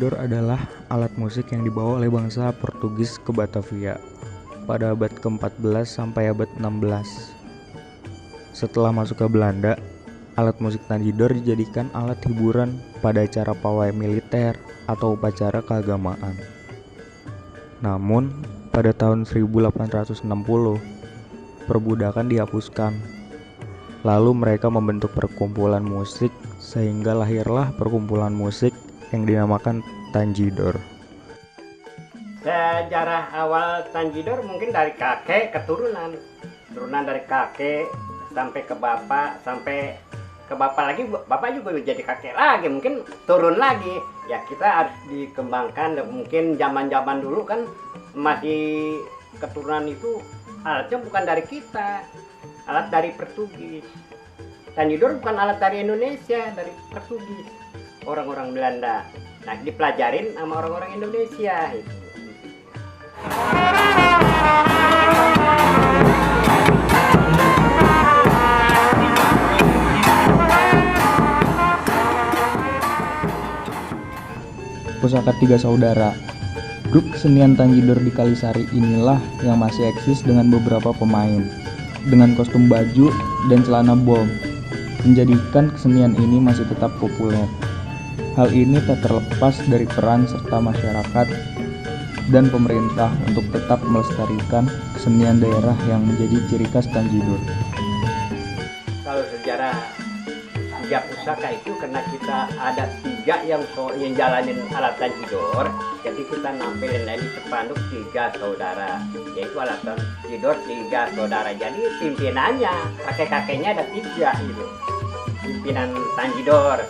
tanjidor adalah alat musik yang dibawa oleh bangsa Portugis ke Batavia pada abad ke-14 sampai abad 16. Setelah masuk ke Belanda, alat musik tanjidor dijadikan alat hiburan pada acara pawai militer atau upacara keagamaan. Namun, pada tahun 1860, perbudakan dihapuskan. Lalu mereka membentuk perkumpulan musik sehingga lahirlah perkumpulan musik yang dinamakan tanjidor. Sejarah awal tanjidor mungkin dari kakek keturunan, dari kakek sampai ke bapak lagi, bapak juga jadi kakek lagi, mungkin turun lagi. Ya kita harus dikembangkan. Mungkin zaman dulu kan masih keturunan itu alatnya bukan dari kita, alat dari Portugis. Tanjidor bukan alat dari Indonesia, dari Portugis, orang-orang Belanda. Nah, dipelajarin sama orang-orang Indonesia itu. Pusaka Tiga Saudara. Grup kesenian tanjidor di Kalisari inilah yang masih eksis dengan beberapa pemain, dengan kostum baju dan celana bom, menjadikan kesenian ini masih tetap populer. Hal ini tak terlepas dari peran serta masyarakat dan pemerintah untuk tetap melestarikan kesenian daerah yang menjadi ciri khas tanjidor. Kalau sejarah tiga pusaka itu karena kita ada tiga yang jalanin alat tanjidor, jadi kita nampilin lagi sepanduk tiga saudara, yaitu alat tanjidor tiga saudara. Jadi pimpinannya kakek-kakeknya ada tiga gitu, pimpinan tanjidor.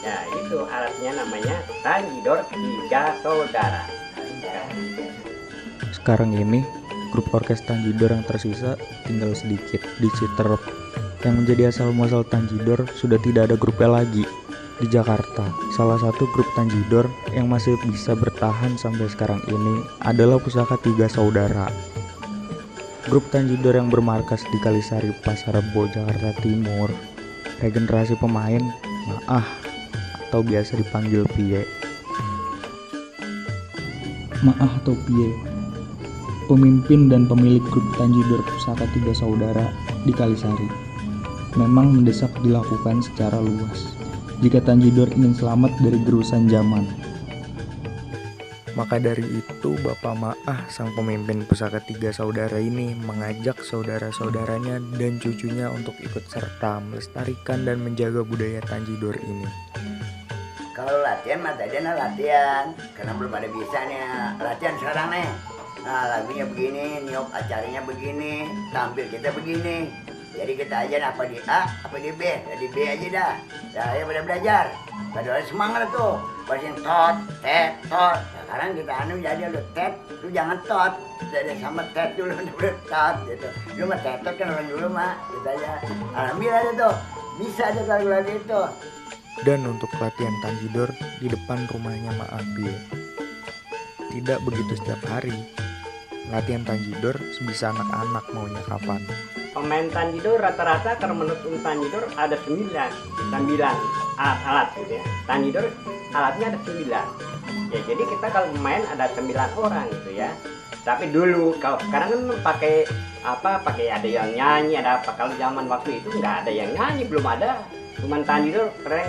Ya itu alatnya namanya tanjidor tiga saudara. Sekarang ini grup orkes tanjidor yang tersisa tinggal sedikit di Citerep. Yang menjadi asal muasal tanjidor sudah tidak ada grupnya lagi. Di Jakarta, salah satu grup tanjidor yang masih bisa bertahan sampai sekarang ini adalah Pusaka Tiga Saudara. Grup tanjidor yang bermarkas di Kalisari, Pasar Rebo, Jakarta Timur. Regenerasi pemain Maah atau biasa dipanggil Pie. Maah atau Pie, pemimpin dan pemilik grup tanjidor Pusaka Tiga Saudara di Kalisari, memang mendesak dilakukan secara luas jika tanjidor ingin selamat dari gerusan zaman. Maka dari itu Bapak Maah, sang pemimpin Pusaka Tiga Saudara ini, mengajak saudara-saudaranya dan cucunya untuk ikut serta melestarikan dan menjaga budaya tanjidor ini. Kalau latihan mah tadi latihan, karena belum ada bisanya latihan sekarang nih. Nah lagunya begini, niup acaranya begini, tampil kita begini. Jadi kita aja apa di A, apa di B, ya di B aja dah. Ya pada belajar, pada orang semangat tuh. Bahasin tot, tet, tot. Sekarang kita jadi lu tet, lu jangan tot. Jadi sama tet dulu, udah tot gitu. Lu mah tetot kan orang dulu mah, gitu aja. Alhamdulillah aja tuh, bisa aja kalau lagi itu. Dan untuk latihan tanjidor di depan rumahnya Maah Pie. Tidak begitu setiap hari. Latihan tanjidor sebisa anak-anak maunya kapan. Pemain tanjidor rata-rata kalau menurut tanjidor ada 9 alat gitu ya. Tanjidor alatnya ada 9. Ya jadi kita kalau main ada 9 orang gitu ya. Tapi dulu kalau sekarang kan pakai ada yang nyanyi, ada apa. Kalau zaman waktu itu nggak ada yang nyanyi, belum ada. Cuman tanjidor tereng.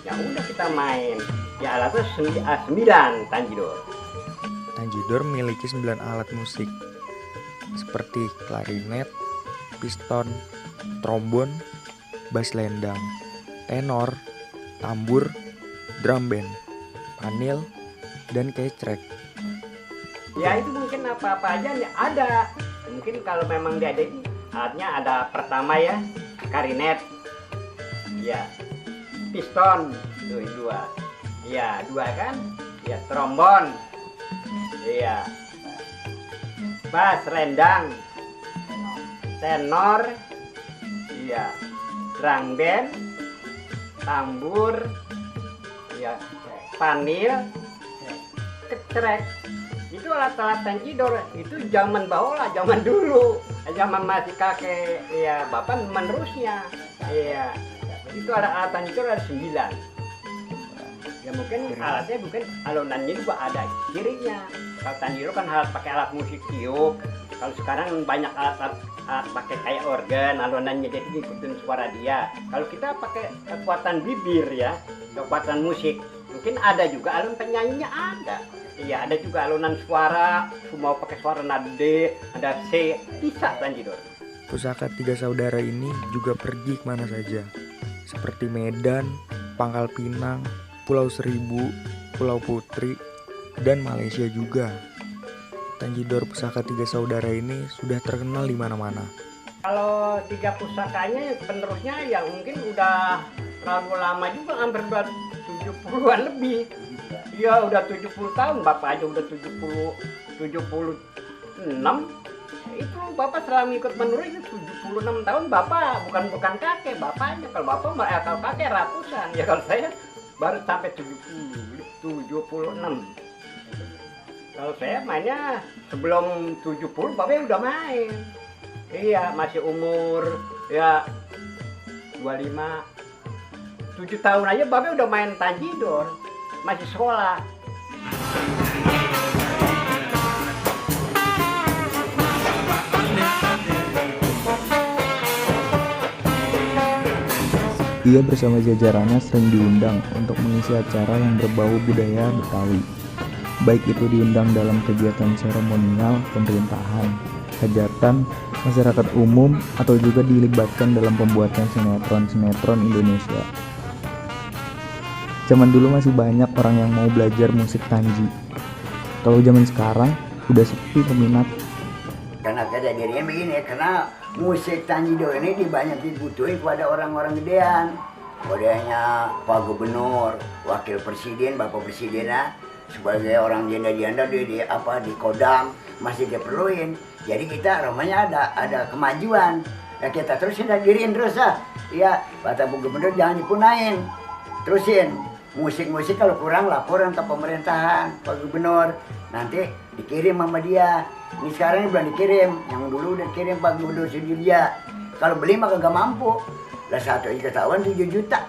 Ya udah kita main. Ya alatnya 9 tanjidor. Tanjidor memiliki 9 alat musik seperti klarinet, piston, trombon, bass lendang, tenor, tambur, drum band, panil, dan kecrek. Ya itu mungkin apa-apa aja nih ada. Mungkin kalau memang dia ada ini alatnya ada pertama ya klarinet, ya piston, tuh 2, ya 2 kan, ya trombon, ya bass lendang, tenor, iya, drum band, tambur, ya, panil, kecrek. Itu alat-alat tanjidor. Itu zaman bahola, zaman dulu, zaman masih kakek, ya bapak menerusnya, iya. Itu ada alat tanjidor ada 9. Ya mungkin alatnya mungkin alunannya juga ada cirinya. Kalau tanjidor kan harus pakai alat musik tiup. Kalau sekarang banyak alat pakai kayak organ, alunannya jadi ngikutin suara dia. Kalau kita pakai kekuatan bibir ya, kekuatan musik. Mungkin ada juga alun penyanyinya ada. Iya, ada juga alunan suara, mau pakai suara nada D, ada C, bisa tanjidor. Pusaka tiga saudara ini juga pergi kemana saja, seperti Medan, Pangkal Pinang, Pulau Seribu, Pulau Putri, dan Malaysia juga. Tanjidor pusaka tiga saudara ini sudah terkenal di mana-mana. Kalau tiga pusakanya penerusnya yang mungkin udah terlalu lama juga, hampir 70-an lebih. Iya udah 70 tahun, Bapak aja udah 76. Itu Bapak selama ikut menurut itu 76 tahun, Bapak bukan kakek, Bapaknya. Kalau Bapak kalau kakek ratusan, ya kalau saya baru sampai 76. Kalau saya mainnya sebelum 70, Bapak udah main. Iya, masih umur ya 25. 7 tahun aja Bapak udah main tanjidor, masih sekolah. Ia bersama jajarannya sering diundang untuk mengisi acara yang berbau budaya Betawi. Baik itu diundang dalam kegiatan seremonial pemerintahan, hajatan, masyarakat umum, atau juga dilibatkan dalam pembuatan sinetron-sinetron Indonesia. Zaman dulu masih banyak orang yang mau belajar musik Tanji. Kalau zaman sekarang udah sepi peminat. Karena kejadiannya begini, karena musik tanjidor ini banyak dibutuhin pada orang-orang gedean. Kodenya Pak Gubernur, Wakil Presiden, Bapak Presiden sebagai orang janda-janda di Kodam masih diperluin. Jadi kita rumahnya ada kemajuan. Nah kita terusin diriin terus ya, kata Bu Gubernur jangan dipunain. Terusin musik-musik kalau kurang laporan ke pemerintahan Pak Gubernur. Nanti dikirim sama dia. Ini sekarang ini belum dikirim, yang dulu udah dikirim Pak Gubernur Sudirja. Kalau beli mah kagak mampu. Lah satu ketahuan 7 juta.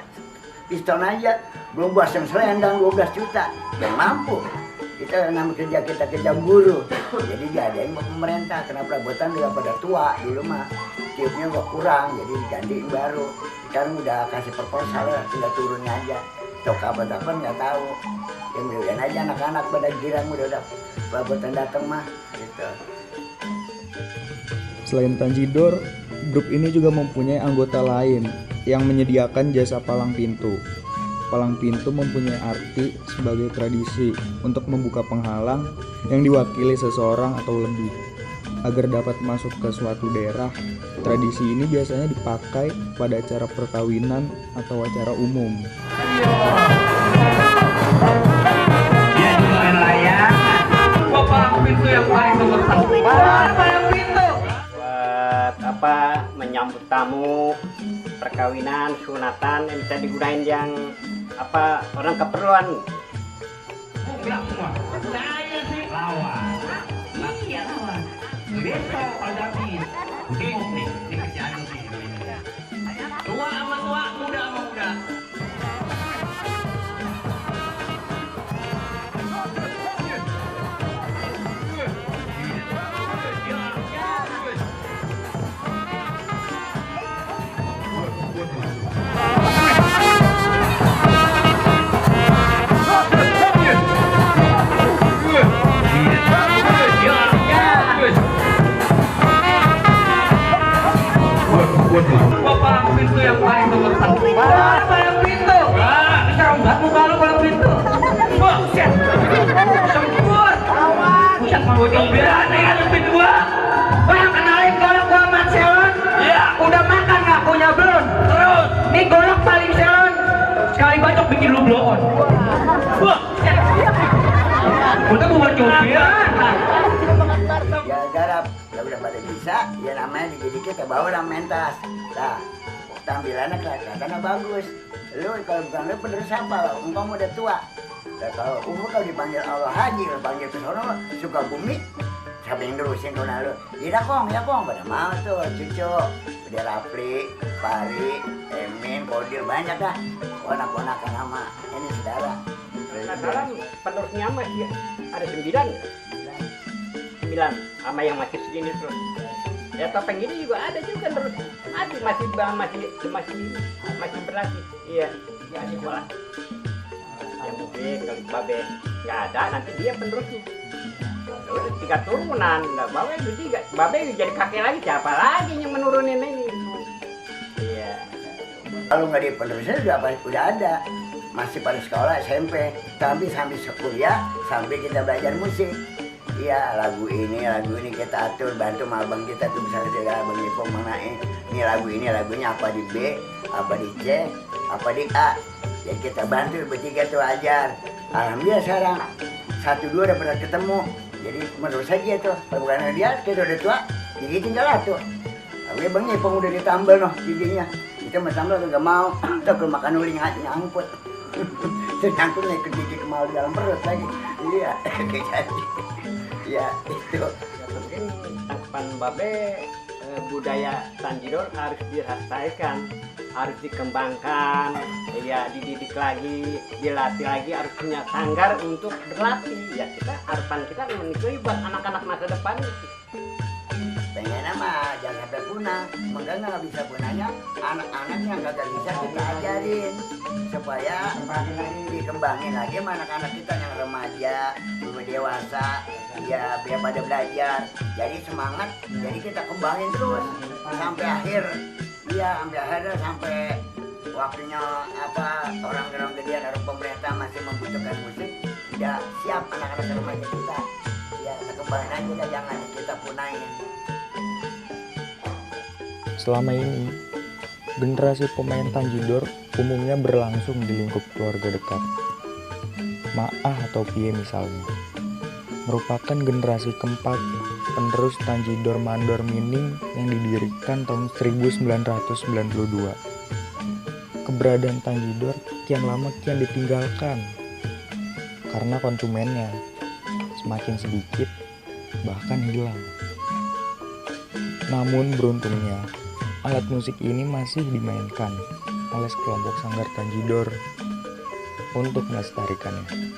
Piston aja, belum buat selendang 12 juta. Yang mampu. Kita nama kerja kita kerja guru. Jadi diadain sama pemerintah. Karena perabotan udah pada tua dulu mah. Tiupnya gak kurang, jadi digantiin baru. Sekarang udah kasih proposal ya, tinggal turunnya aja. Tok apa-apa nggak tahu. Ya mudah-mudahan aja anak-anak pada girang udah perabotan datang mah. Gitu. Selain Tanjidor, grup ini juga mempunyai anggota lain yang menyediakan jasa palang pintu. Palang pintu mempunyai arti sebagai tradisi untuk membuka penghalang yang diwakili seseorang atau lebih. Agar dapat masuk ke suatu daerah, tradisi ini biasanya dipakai pada acara perkawinan atau acara umum. Dia juga main layangan. Gua palang pintu yang paling nomor 1. Palang pintu. Buat menyambut tamu, perkawinan, sunatan yang bisa digunain yang orang keperluan. Enggak semua. Saya sih lawan. Iya lawan. Besok ada habis. Ini kerjaan sih. Tua sama tua, muda sama muda. Gua palang pintu yang paling nomor 1. Palang pintu. Wah, seronggat muka lu palang pintu. Wah, buset. Sempur. Buset mau jomberan nih kan pintu gua. Bang, kenalin golok gua sama Selon. Iya. Udah makan nggak punya belum? Terus. Nih golok paling Selon. Sekali bacok bikin lu blow on. Wah. Udah buat jomberan. Ya garap, ya udah pada bisa, ya namanya jadi kita bawa orang mentas. Nah, tampilannya kelihatannya bagus. Lu kalau bukan lu penerus apa? Engkau udah tua. Nah, kalau umur kalau dipanggil Allah Haji, kalau panggil ke sono suka bumi. Siapa yang nerusin kau lalu? Ya kong, pada mau tuh cucu, udah Rapli, Pari, Emin, Kodil banyak dah. Ponak-ponakan sama ini saudara. Salah penerusnya masih ada 9 sama yang masih segini terus. Ya topeng ini juga ada juga terus. Masih berlatih. Iya, ya di sekolah. Yang mungkin kalau babe nggak ada nanti dia penerusnya. Udah 3 turunan, nggak babe itu 3. Babe jadi kakek lagi, siapa lagi yang menurunin ini? Iya. Kalau nggak di penerusnya udah ada. Masih pada sekolah SMP, tapi sampai kuliah, sampai kita belajar musik. Iya, lagu ini kita atur, bantu sama abang kita tuh misalnya segala abang Ipong mengenai ini lagunya apa di B, apa di C, apa di A. Jadi kita bantu bertiga tuh ajar. Alhamdulillah sekarang 1-2 udah pernah ketemu. Jadi menurut saja tuh, kalau bukan dia kita udah tua, jadi tinggal atuh. Tapi abang Ipong udah ditambal noh giginya. Kita mau tambal gak mau, kita kalau makan uling nyangkut. Ternyangkut nih ke gigi kemal di dalam perut lagi. Iya, jadi. Ya itu. Ya mungkin tangkapan babe budaya Tanjidor harus dirastaikan, harus dikembangkan, ya dididik lagi, dilatih lagi, harus punya sanggar untuk berlatih. Ya kita harapan kita menikmati buat anak-anak masa depan. Pengennya mah jangan sampai punah, maka nggak bisa punahnya anak-anaknya nggak bisa kita ajarin supaya dikembangin lagi sama anak-anak kita yang remaja, belum dewasa, ya biar pada belajar. Jadi semangat, jadi kita kembangin terus sampai akhir, iya sampai akhirnya sampai waktunya orang-orang gedean atau pemerintah masih membutuhkan musik, ya siap anak-anak remaja kita, ya kita kembangin aja, jangan kita punahin. Selama ini, generasi pemain Tanjidor umumnya berlangsung di lingkup keluarga dekat. Ma'ah atau Pie misalnya, merupakan generasi keempat penerus Tanjidor Mandor Mining yang didirikan tahun 1992. Keberadaan Tanjidor kian lama kian ditinggalkan karena konsumennya semakin sedikit bahkan hilang. Namun beruntungnya, alat musik ini masih dimainkan oleh sekelompok sanggar Tanjidor untuk melestarikannya.